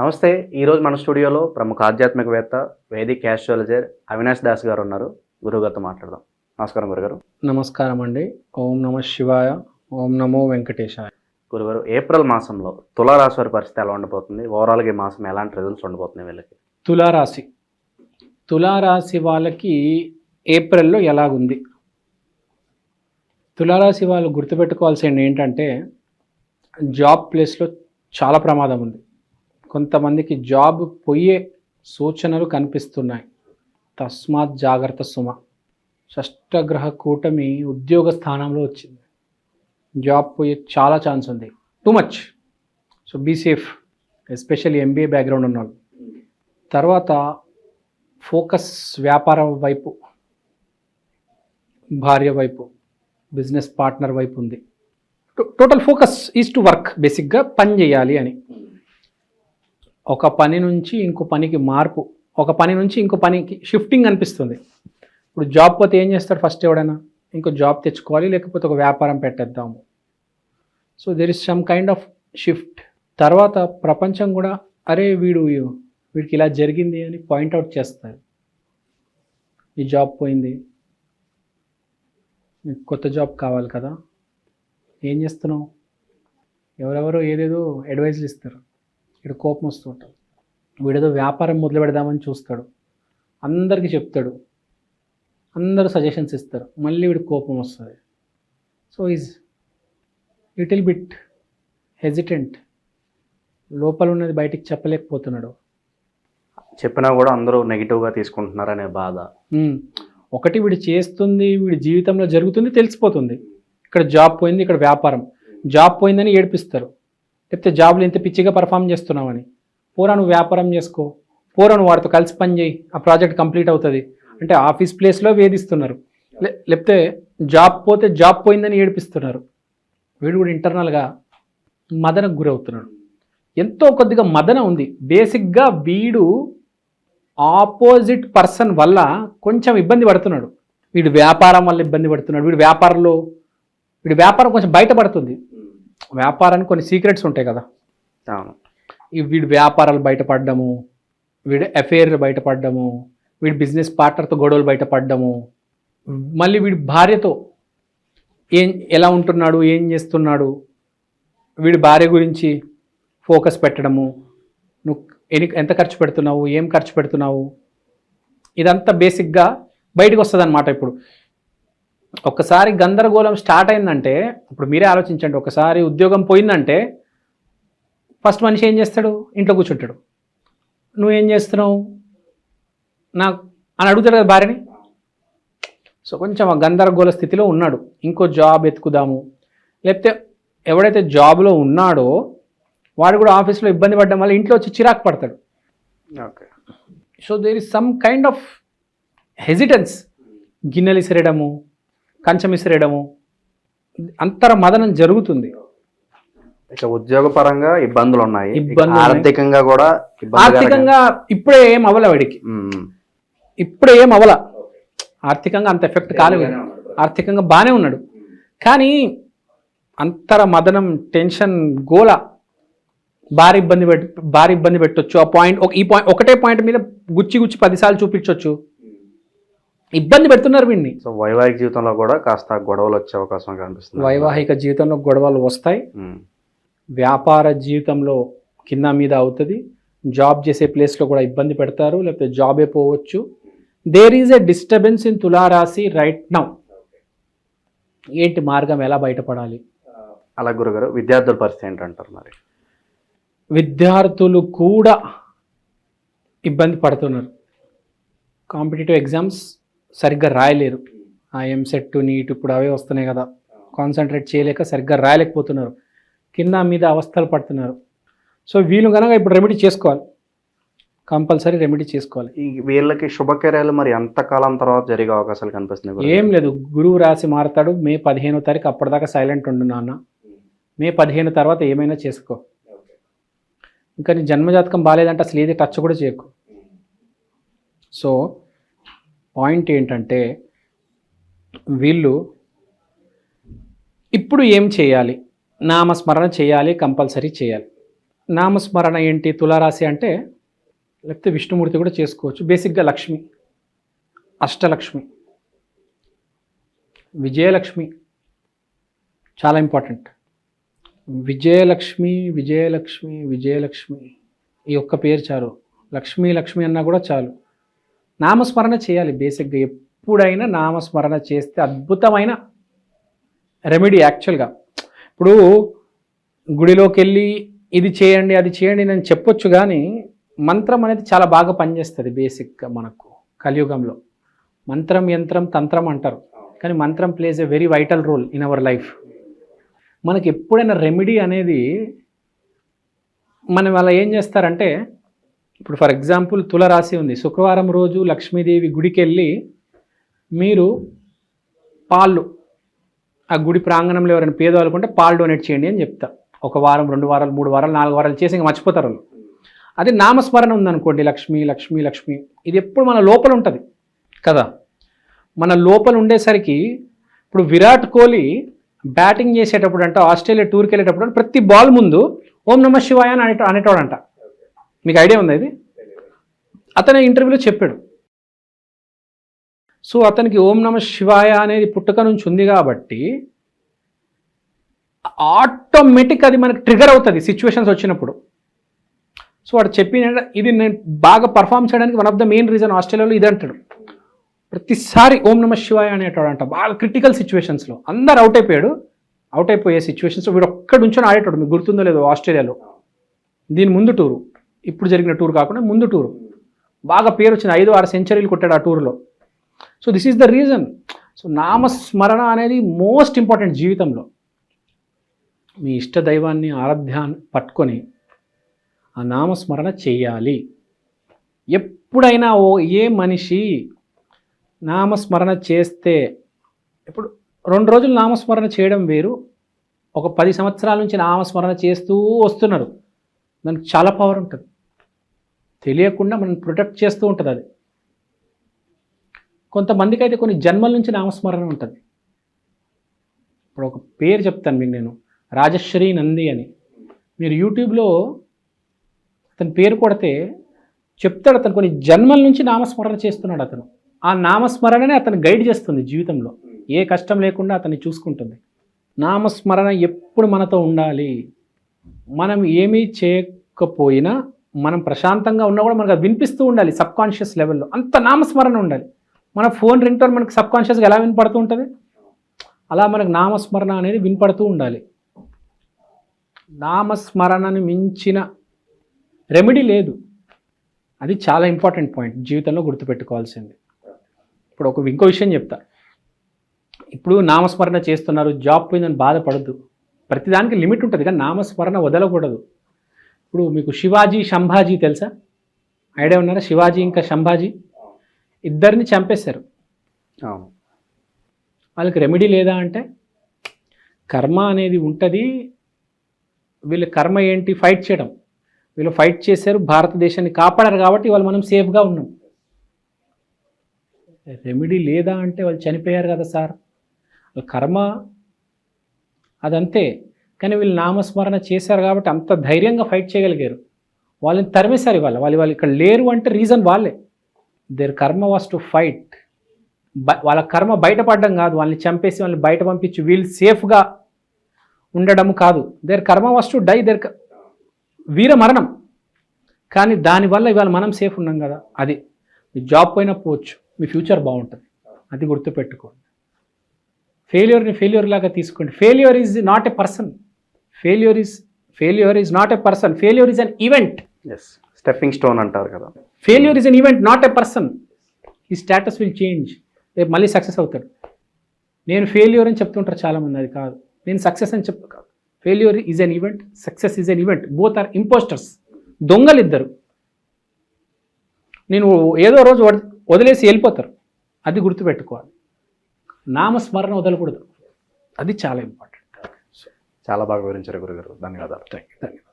నమస్తే. ఈరోజు మన స్టూడియోలో ప్రముఖ ఆధ్యాత్మికవేత్త, వేదిక్ యాస్ట్రాలజర్ అవినాష్ దాస్ గారు ఉన్నారు. గురువుగారితో మాట్లాడదాం. నమస్కారం గురుగారు. నమస్కారం అండి. ఓం నమ శివాయ, ఓం నమో వెంకటేశాయ. గురుగారు, ఏప్రిల్ మాసంలో తులారాశి వారి పరిస్థితి ఎలా ఉండబోతుంది? ఓవరాల్గా ఈ మాసం ఎలాంటి రిజల్ట్స్ ఉండబోతున్నాయి వీళ్ళకి? తులారాశి వాళ్ళకి ఏప్రిల్లో ఎలాగుంది? తులారాశి వాళ్ళు గుర్తుపెట్టుకోవాల్సింది ఏంటంటే, జాబ్ ప్లేస్లో చాలా ప్రమాదం ఉంది. కొంతమందికి జాబ్ పోయే సూచనలు కనిపిస్తున్నాయి. తస్మాత్ జాగ్రత్త సుమ. షష్టగ్రహ కూటమి ఉద్యోగ స్థానంలో వచ్చింది. జాబ్ పోయే చాలా ఛాన్స్ ఉంది, too much. So be safe, especially MBA background ఉన్నవాళ్ళు. తర్వాత ఫోకస్ వ్యాపారం వైపు, భార్య వైపు, బిజినెస్ పార్ట్నర్ వైపు ఉంది. Total focus is to work. బేసిక్గా పని చేయాలి అని. ఒక పని నుంచి ఇంకో పనికి మార్పు, ఒక పని నుంచి ఇంకో పనికి షిఫ్టింగ్ అనిపిస్తుంది. ఇప్పుడు జాబ్ పోతే ఏం చేస్తాడు ఫస్ట్? ఎవడైనా ఇంకో జాబ్ తెచ్చుకోవాలి, లేకపోతే ఒక వ్యాపారం పెట్టేద్దాము. So there is some kind of shift. తర్వాత ప్రపంచం కూడా అరే వీడికి ఇలా జరిగింది అని పాయింట్అవుట్ చేస్తారు. ఈ జాబ్ పోయింది, నీకు కొత్త జాబ్ కావాలి కదా, ఏం చేస్తున్నావు? ఎవరెవరో ఏదేదో అడ్వైజ్లు ఇస్తారు. వీడు కోపం వస్తుంటాడు. వీడేదో వ్యాపారం మొదలు పెడదామని చూస్తాడు, అందరికీ చెప్తాడు, అందరూ సజెషన్స్ ఇస్తారు, మళ్ళీ వీడికి కోపం వస్తుంది. So is little bit hesitant. లోపల ఉన్నది బయటికి చెప్పలేకపోతున్నాడు. చెప్పినా కూడా అందరూ నెగిటివ్గా తీసుకుంటున్నారనే బాధ. ఒకటి వీడు చేస్తుంది, వీడి జీవితంలో జరుగుతుంది తెలిసిపోతుంది. ఇక్కడ జాబ్ పోయింది, ఇక్కడ వ్యాపారం. జాబ్ పోయిందని ఏడిపిస్తారు, లేకపోతే జాబ్లో ఇంత పిచ్చిగా పర్ఫామ్ చేస్తున్నామని. పోరా నువ్వు వ్యాపారం చేసుకో, పోరా నువ్వు వాడితో కలిసి పని చేయి, ఆ ప్రాజెక్ట్ కంప్లీట్ అవుతుంది అంటే ఆఫీస్ ప్లేస్లో వేధిస్తున్నారు. లేకపోతే జాబ్ పోతే జాబ్ పోయిందని ఏడిపిస్తున్నారు. వీడు కూడా ఇంటర్నల్గా మదనకు గురవుతున్నాడు. ఎంతో కొద్దిగా మదన ఉంది. బేసిక్గా వీడు ఆపోజిట్ పర్సన్ వల్ల కొంచెం ఇబ్బంది పడుతున్నాడు. వీడు వ్యాపారం వల్ల ఇబ్బంది పడుతున్నాడు. వీడి వ్యాపారం కొంచెం బయటపడుతుంది. వ్యాపారానికి కొన్ని సీక్రెట్స్ ఉంటాయి కదా. వీడి వ్యాపారాలు బయటపడ్డము, వీడి అఫేర్లు బయటపడ్డము, వీడి బిజినెస్ పార్ట్నర్తో గొడవలు బయటపడ్డము, మళ్ళీ వీడి భార్యతో ఎలా ఉంటున్నాడు, ఏం చేస్తున్నాడు, వీడి భార్య గురించి ఫోకస్ పెట్టడము, నువ్వు ఎంత ఖర్చు పెడుతున్నావు, ఏం ఖర్చు పెడుతున్నావు, ఇదంతా బేసిక్గా బయటకు వస్తుంది అన్నమాట. ఇప్పుడు ఒక్కసారి గందరగోళం స్టార్ట్ అయిందంటే, ఇప్పుడు మీరే ఆలోచించండి, ఒకసారి ఉద్యోగం పోయిందంటే ఫస్ట్ మనిషి ఏం చేస్తాడు? ఇంట్లో కూర్చుంటాడు. నువ్వేం చేస్తున్నావు నాకు అని అడుగుతాడు కదా భార్యని. సో కొంచెం ఆ గందరగోళ స్థితిలో ఉన్నాడు. ఇంకో జాబ్ ఎత్తుకుదాము, లేకపోతే ఎవడైతే జాబ్లో ఉన్నాడో వాడు కూడా ఆఫీస్లో ఇబ్బంది పడడం వల్ల ఇంట్లో వచ్చి చిరాకు పడతాడు. Okay. So there is some kind of hesitance. గిన్నెలు ఇసిరేయడము, కంచం ఇసిరేయడము, అంతర మదనం జరుగుతుంది. ఇక ఉద్యోగపరంగా ఇబ్బందులు ఉన్నాయి, ఆర్థికంగా కూడా. ఆర్థికంగా ఇప్పుడే ఏం అవ్వల వాడికి, ఇప్పుడే ఏం అవ్వల. ఆర్థికంగా అంత ఎఫెక్ట్ కాలేదు. ఆర్థికంగా బాగానే ఉన్నాడు, కానీ అంతర మదనం, టెన్షన్, గోల, భారీ ఇబ్బంది పెట్టొచ్చు. ఆ పాయింట్ ఒకటే పాయింట్ మీద గుచ్చి 10 సార్లు చూపించవచ్చు. ఇబ్బంది పెడుతున్నారు వీడిని. సో వైవాహిక జీవితంలో కూడా కాస్త గొడవలు వచ్చే అవకాశం కనిపిస్తుంది. వైవాహిక జీవితంలో గొడవలు వస్తాయి. వ్యాపార జీవితంలో కింద మీద అవుతుంది. జాబ్ చేసే ప్లేస్లో కూడా ఇబ్బంది పెడతారు, లేకపోతే జాబే పోవచ్చు. There is a disturbance in తులారాశి రైట్ నౌ. ఏంటి మార్గం, ఎలా బయటపడాలి? అలా గురుగారు, విద్యార్థుల పరిస్థితి ఏంటంటారు మరి? విద్యార్థులు కూడా ఇబ్బంది పడుతున్నారు. కాంపిటేటివ్ ఎగ్జామ్స్ సరిగ్గా రాయలేరు. ఆ ఎంసెట్, నీట్ ఇప్పుడు అవే వస్తున్నాయి కదా, కాన్సన్ట్రేట్ చేయలేక సరిగ్గా రాయలేకపోతున్నారు. కింద మీద అవస్థలు పడుతున్నారు. సో వీళ్ళు కనుక ఇప్పుడు రెమెడీ చేసుకోవాలి, కంపల్సరీ రెమెడీ చేసుకోవాలి. ఈ వీళ్ళకి శుభకార్యాలు మరి ఎంతకాలం తర్వాత జరిగే అవకాశాలు కనిపిస్తున్నాయి? ఏం లేదు, గురువు రాశి మారుతాడు మే 15వ తారీఖు. అప్పటిదాకా సైలెంట్ ఉండు నాన్న. మే 15 తర్వాత ఏమైనా చేసుకో. ఇంకా నీ జన్మజాతకం బాగాలేదంటే అసలు ఏది టచ్ కూడా చేయకు. సో పాయింట్ ఏంటంటే, వీళ్ళు ఇప్పుడు ఏం చేయాలి? నామస్మరణ చేయాలి, కంపల్సరీ చేయాలి. నామస్మరణ ఏంటి తులారాశి అంటే, లేకపోతే విష్ణుమూర్తి కూడా చేసుకోవచ్చు. బేసిక్గా లక్ష్మి, అష్టలక్ష్మి, విజయలక్ష్మి చాలా ఇంపార్టెంట్. విజయలక్ష్మి విజయలక్ష్మి విజయలక్ష్మి ఈ ఒక్క పేరు చాలు. లక్ష్మి లక్ష్మి అన్నా కూడా చాలు. నామస్మరణ చేయాలి. బేసిక్గా ఎప్పుడైనా నామస్మరణ చేస్తే అద్భుతమైన రెమెడీ. యాక్చువల్గా ఇప్పుడు గుడిలోకి వెళ్ళి ఇది చేయండి అది చేయండి నేను చెప్పొచ్చు, కానీ మంత్రం అనేది చాలా బాగా పనిచేస్తుంది. బేసిక్గా మనకు కలియుగంలో మంత్రం యంత్రం తంత్రం అంటారు, కానీ మంత్రం plays a very vital role in our life. మనకి ఎప్పుడైనా రెమెడీ అనేది మనం అలా ఏం చేస్తారంటే, ఇప్పుడు ఫర్ ఎగ్జాంపుల్ తులరాశి ఉంది, శుక్రవారం రోజు లక్ష్మీదేవి గుడికి వెళ్ళి మీరు పాలు, ఆ గుడి ప్రాంగణంలో ఎవరైనా పేదవాళ్ళకుంటే పాలు డొనేట్ చేయండి అని చెప్తా. 1 వారం 2 వారాలు 3 వారాలు 4 వారాలు చేసి ఇంకా మర్చిపోతారు వాళ్ళు. అదే నామస్మరణ ఉందనుకోండి, లక్ష్మి లక్ష్మి లక్ష్మి, ఇది ఎప్పుడు మన లోపల ఉంటుంది కదా. మన లోపల ఉండేసరికి ఇప్పుడు విరాట్ కోహ్లీ బ్యాటింగ్ చేసేటప్పుడు అంట, ఆస్ట్రేలియా టూర్కి వెళ్ళేటప్పుడు ప్రతి బాల్ ముందు ఓం నమ శివాయ అని అనేటోడంట. మీకు ఐడియా ఉందా ఇది? అతను ఇంటర్వ్యూలో చెప్పాడు. సో అతనికి ఓం నమ శివాయ అనేది పుట్టుక నుంచి ఉంది కాబట్టి ఆటోమేటిక్ అది మనకు ట్రిగర్ అవుతుంది సిచ్యువేషన్స్ వచ్చినప్పుడు. సో వాడు చెప్పిన ఇది నేను బాగా పర్ఫామ్ చేయడానికి one of the main reason ఆస్ట్రేలియాలో ఇది అంటాడు. ప్రతిసారి ఓం నమ శివాయ అనేటోడంట. బాగా క్రిటికల్ సిచ్యువేషన్స్లో అందరు అవుట్ అయిపోయే సిచ్యువేషన్స్లో వీడు ఒక్కడి నుంచో ఆడేటోడు. మీకు గుర్తుందో లేదో ఆస్ట్రేలియాలో, దీని ముందు టూరు, ఇప్పుడు జరిగిన టూర్ కాకుండా ముందు టూరు, బాగా పేరు వచ్చింది, 5-6 సెంచరీలు కొట్టాడు ఆ టూర్లో. So this is the reason. So నామస్మరణ అనేది మోస్ట్ ఇంపార్టెంట్ జీవితంలో. మీ ఇష్ట దైవాన్ని ఆరాధ్యాన్ని పట్టుకొని ఆ నామస్మరణ చేయాలి. ఎప్పుడైనా ఏ మనిషి నామస్మరణ చేస్తే, ఇప్పుడు 2 రోజులు నామస్మరణ చేయడం వేరు, ఒక 10 సంవత్సరాల నుంచి నామస్మరణ చేస్తూ వస్తున్నారు, దానికి చాలా పవర్ ఉంటుంది. తెలియకుండా మనం ప్రొటెక్ట్ చేస్తూ ఉంటుంది అది. కొంతమందికి అయితే కొన్ని జన్మల నుంచి నామస్మరణ ఉంటుంది. ఇప్పుడు ఒక పేరు చెప్తాను మీకు నేను, రాజశ్రీ నంది అని. మీరు యూట్యూబ్లో అతని పేరు కొడితే చెప్తాడు, అతను కొన్ని జన్మల నుంచి నామస్మరణ చేస్తున్నాడు. అతను ఆ నామస్మరణనే అతను గైడ్ చేస్తుంది జీవితంలో, ఏ కష్టం లేకుండా అతన్ని చూసుకుంటుంది. నామస్మరణ ఎప్పుడు మనతో ఉండాలి. మనం ఏమీ చేయకపోయినా, మనం ప్రశాంతంగా ఉన్నా కూడా మనకు అది వినిపిస్తూ ఉండాలి సబ్కాన్షియస్ లెవెల్లో, అంత నామస్మరణ ఉండాలి. మన ఫోన్ రింగ్ టోన్ మనకు సబ్కాన్షియస్గా ఎలా వినపడుతూ ఉంటుంది, అలా మనకు నామస్మరణ అనేది వినపడుతూ ఉండాలి. నామస్మరణను మించిన రెమెడీ లేదు. అది చాలా ఇంపార్టెంట్ పాయింట్ జీవితంలో గుర్తుపెట్టుకోవాల్సింది. ఇప్పుడు ఇంకో విషయం చెప్తా. ఇప్పుడు నామస్మరణ చేస్తున్నారు, జాబ్ పోయిందని బాధపడద్దు. ప్రతిదానికి లిమిట్ ఉంటుంది, కానీ నామస్మరణ వదలకూడదు. ఇప్పుడు మీకు శివాజీ శంభాజీ తెలుసా? ఐడియా ఉన్నారా? శివాజీ ఇంకా శంభాజీ ఇద్దరిని చంపేశారు. వాళ్ళకి రెమెడీ లేదా అంటే, కర్మ అనేది ఉంటుంది. వీళ్ళ కర్మ ఏంటి? ఫైట్ చేయడం. వీళ్ళు ఫైట్ చేశారు, భారతదేశాన్ని కాపాడారు, కాబట్టి వాళ్ళు మనం సేఫ్గా ఉన్నాం. రెమెడీ లేదా అంటే వాళ్ళు చనిపోయారు కదా సార్, వాళ్ళ కర్మ అదంతే. కానీ వీళ్ళు నామస్మరణ చేశారు కాబట్టి అంత ధైర్యంగా ఫైట్ చేయగలిగారు. వాళ్ళని తరిమేశారు. వాళ్ళు ఇక్కడ లేరు అంటే రీజన్ వాళ్ళే. దేర్ కర్మ వాస్ టు ఫైట్. వాళ్ళ కర్మ బయటపడడం కాదు, వాళ్ళని చంపేసి వాళ్ళని బయట పంపించి వీళ్ళు సేఫ్గా ఉండడం కాదు. దేర్ కర్మ వాస్ టు డై, వీర మరణం. కానీ దానివల్ల ఇవాళ మనం సేఫ్ ఉన్నాం కదా. అది మీ జాబ్ పోయినా పోవచ్చు, మీ ఫ్యూచర్ బాగుంటుంది. అది గుర్తుపెట్టుకోండి. ఫెయిల్యూర్ని ఫెయిల్యూర్ లాగా తీసుకోండి. Failure is not a person. Failure is not a person. Failure is an event. Stepping stone అంటారు కదా. Failure is an event, not a person. ఈ స్టేటస్ విల్ చేంజ్. రేపు మళ్ళీ సక్సెస్ అవుతాడు. నేను ఫెయిల్యూర్ అని చెప్తుంటారు చాలామంది, అది కాదు. నేను సక్సెస్ అని చెప్పు కాదు. Failure is an event, success is an event. Both are impostors. దొంగలు ఇద్దరు. నేను ఏదో రోజు వదిలేసి వెళ్ళిపోతారు. అది గుర్తుపెట్టుకోవాలి. నామస్మరణ వదలకూడదు. అది చాలా ఇంపార్టెంట్. చాలా బాగా వివరించారు గురుగారు. ధన్యవాదాలు. Thank you.